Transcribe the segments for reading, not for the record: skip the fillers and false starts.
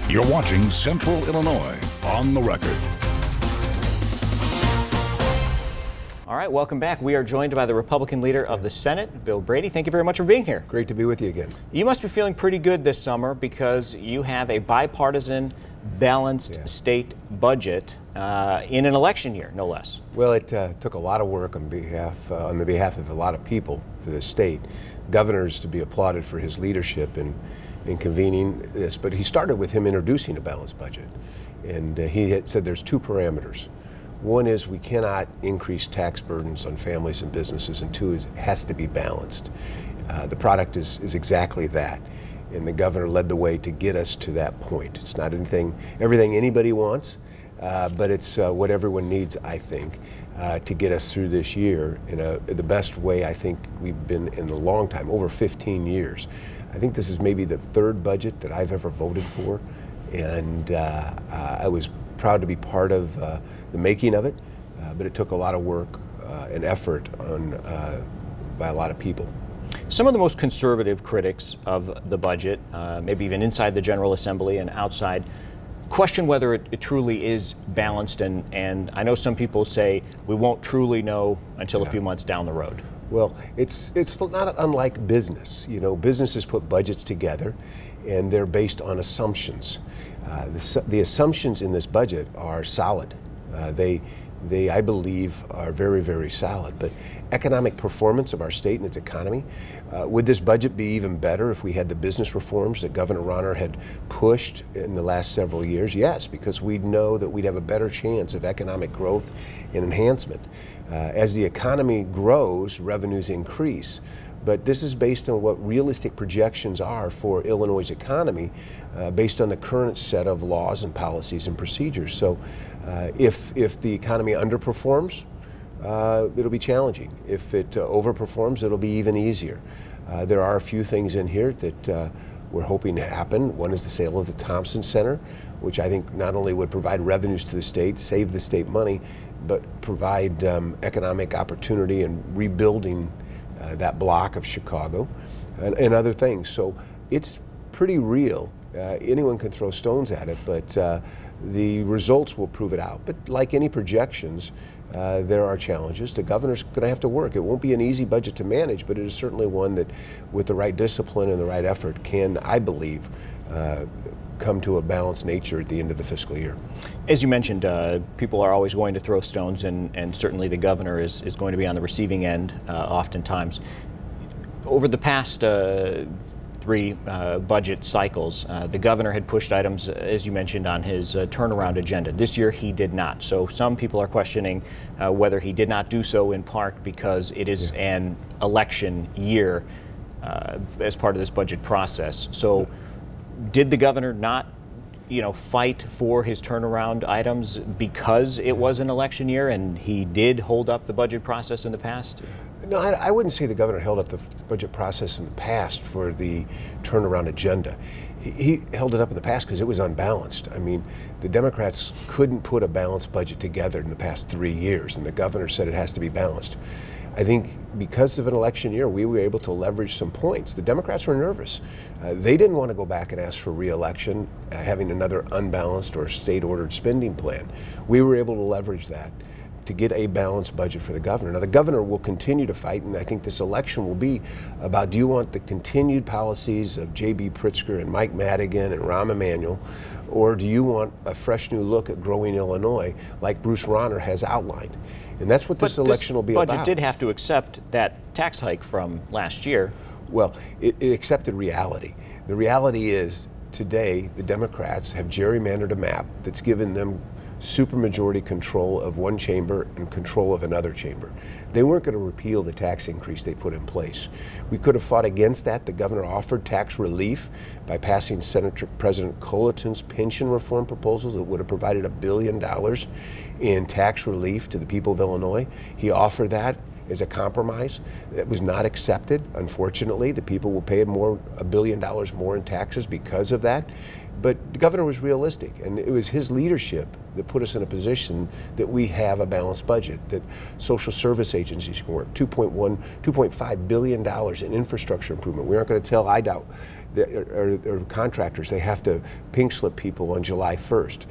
You're watching Central Illinois on the Record. All right, welcome back. We are joined by the Republican Leader of the Senate, Bill Brady. Thank you very much for being here. Great to be with you again. You must be feeling pretty good this summer because you have a bipartisan, balanced state budget in an election year, no less. Well, it took a lot of work on the behalf of a lot of people for the state. Governor's to be applauded for his leadership in convening this, but he started with him introducing a balanced budget. And he had said there's two parameters. One is we cannot increase tax burdens on families and businesses, and two is it has to be balanced. The product is exactly that, and the governor led the way to get us to that point. It's not everything anybody wants, but it's what everyone needs, I think, to get us through this year in the best way I think we've been in a long time, over 15 years. I think this is maybe the third budget that I've ever voted for, and I was proud to be part of the making of it, but it took a lot of work and effort by a lot of people. Some of the most conservative critics of the budget, maybe even inside the General Assembly and outside, question whether it truly is balanced, and I know some people say we won't truly know until a few months down the road. Well, it's not unlike business. You know, businesses put budgets together, and they're based on assumptions. The assumptions in this budget are solid. They, I believe, are very, very solid. But economic performance of our state and its economy, would this budget be even better if we had the business reforms that Governor Rauner had pushed in the last several years? Yes, because we'd know that we'd have a better chance of economic growth and enhancement. As the economy grows, revenues increase. But this is based on what realistic projections are for Illinois' economy based on the current set of laws and policies and procedures. So if the economy underperforms, it'll be challenging. If it overperforms, it'll be even easier. There are a few things in here that we're hoping to happen. One is the sale of the Thompson Center, which I think not only would provide revenues to the state, save the state money, but provide economic opportunity and rebuilding that block of Chicago and other things. So it's pretty real. Anyone can throw stones at it, but the results will prove it out. But like any projections, there are challenges. The governor's going to have to work. It won't be an easy budget to manage, but it is certainly one that, with the right discipline and the right effort, can, I believe, come to a balanced nature at the end of the fiscal year. As you mentioned, people are always going to throw stones, and certainly the governor is going to be on the receiving end oftentimes. Over the past three budget cycles, the governor had pushed items, as you mentioned, on his turnaround agenda. This year he did not. So some people are questioning whether he did not do so in part because it is an election year as part of this budget process. So did the governor not, fight for his turnaround items because it was an election year and he did hold up the budget process in the past? No, I wouldn't say the governor held up the budget process in the past for the turnaround agenda. He held it up in the past because it was unbalanced. I mean, the Democrats couldn't put a balanced budget together in the past 3 years, and the governor said it has to be balanced. I think because of an election year, we were able to leverage some points. The Democrats were nervous. They didn't want to go back and ask for re-election, having another unbalanced or state-ordered spending plan. We were able to leverage that to get a balanced budget for the governor. Now, the governor will continue to fight, and I think this election will be about, do you want the continued policies of J.B. Pritzker and Mike Madigan and Rahm Emanuel, or do you want a fresh new look at growing Illinois like Bruce Rauner has outlined? And that's what this election will be about. But the budget did have to accept that tax hike from last year. Well, it accepted reality. The reality is, today, the Democrats have gerrymandered a map that's given them supermajority control of one chamber and control of another chamber. They weren't going to repeal the tax increase they put in place. We could have fought against that. The governor offered tax relief by passing Senator President Colleton's pension reform proposals that would have provided $1 billion in tax relief to the people of Illinois. He offered that as a compromise. That was not accepted. Unfortunately, the people will pay $1 billion more in taxes because of that. But the governor was realistic, and it was his leadership that put us in a position that we have a balanced budget, that social service agencies can work, $2.5 billion in infrastructure improvement. We aren't going to tell, I doubt, or contractors, they have to pink slip people on July 1st.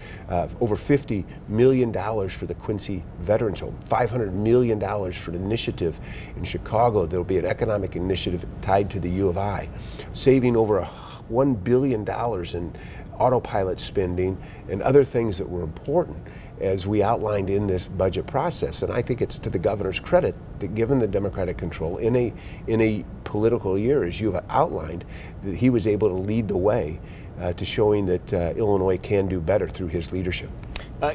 Over $50 million for the Quincy Veterans Home, $500 million for an initiative in Chicago. There'll be an economic initiative tied to the U of I, saving over $1 billion in autopilot spending and other things that were important as we outlined in this budget process. And I think it's to the governor's credit that, given the Democratic control in a political year, as you've outlined, that he was able to lead the way to showing that Illinois can do better through his leadership.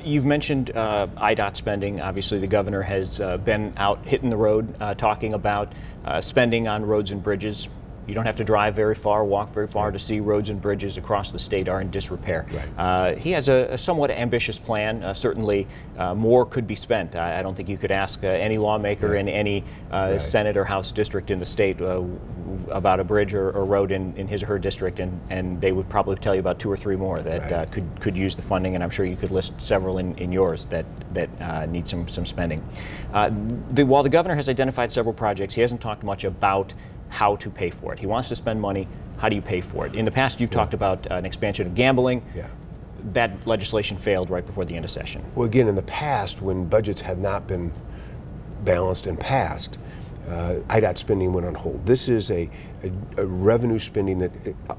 You've mentioned IDOT spending. Obviously, the governor has been out hitting the road talking about spending on roads and bridges. You don't have to drive very far, walk very far to see roads and bridges across the state are in disrepair. Right. He has a somewhat ambitious plan. Certainly, more could be spent. I don't think you could ask any lawmaker in any Senate or House district in the state about a bridge or road in his or her district, and they would probably tell you about 2 or 3 more that could use the funding, and I'm sure you could list several in yours that need some spending. While the governor has identified several projects, he hasn't talked much about how to pay for it. He wants to spend money. How do you pay for it? In the past, you've talked about an expansion of gambling. That legislation failed right before the end of session. Well, again, in the past, when budgets have not been balanced and passed, IDOT spending went on hold. This is a revenue spending that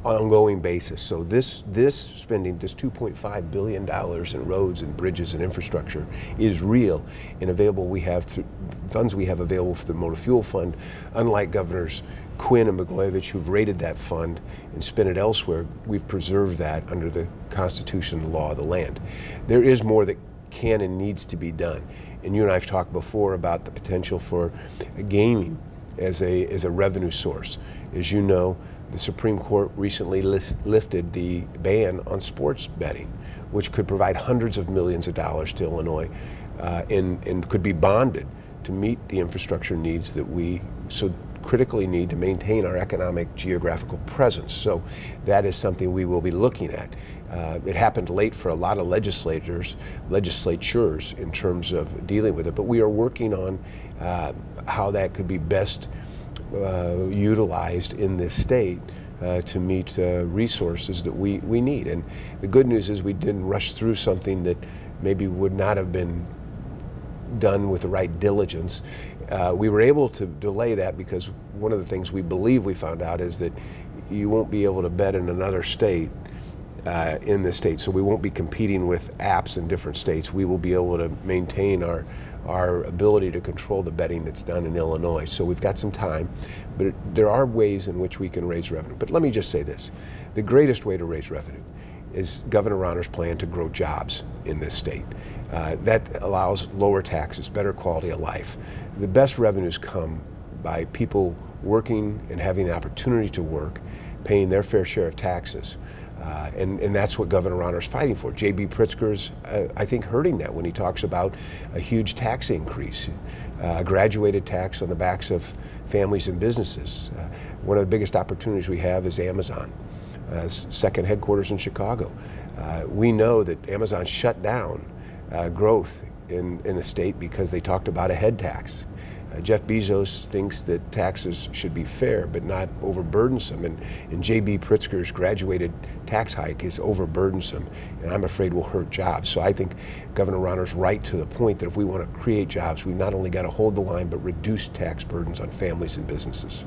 ongoing basis. So this spending, this $2.5 billion in roads and bridges and infrastructure, is real and available. We have funds we have available for the Motor Fuel Fund. Unlike Governors Quinn and Blagojevich, who've raided that fund and spent it elsewhere, we've preserved that under the Constitution and the law of the land. There is more that can and needs to be done. And you and I have talked before about the potential for gaming as a revenue source. As you know, the Supreme Court recently lifted the ban on sports betting, which could provide hundreds of millions of dollars to Illinois and could be bonded to meet the infrastructure needs that we so critically need to maintain our economic geographical presence. So that is something we will be looking at. It happened late for a lot of legislatures in terms of dealing with it, but we are working on how that could be best utilized in this state to meet resources that we need. And the good news is we didn't rush through something that maybe would not have been done with the right diligence. We were able to delay that because one of the things we believe we found out is that you won't be able to bet in another state in this state. So we won't be competing with apps in different states. We will be able to maintain our ability to control the betting that's done in Illinois. So we've got some time, but there are ways in which we can raise revenue. But let me just say this. The greatest way to raise revenue is Governor Rauner's plan to grow jobs in this state. That allows lower taxes, better quality of life. The best revenues come by people working and having the opportunity to work, paying their fair share of taxes. And that's what Governor Rauner's fighting for. J.B. Pritzker's, I think, hurting that when he talks about a huge tax increase, a graduated tax on the backs of families and businesses. One of the biggest opportunities we have is Amazon, second headquarters in Chicago. We know that Amazon shut down growth in the state because they talked about a head tax. Jeff Bezos thinks that taxes should be fair but not overburdensome, and J.B. Pritzker's graduated tax hike is overburdensome, and I'm afraid will hurt jobs. So I think Governor Rauner's right to the point that if we want to create jobs, we've not only got to hold the line but reduce tax burdens on families and businesses.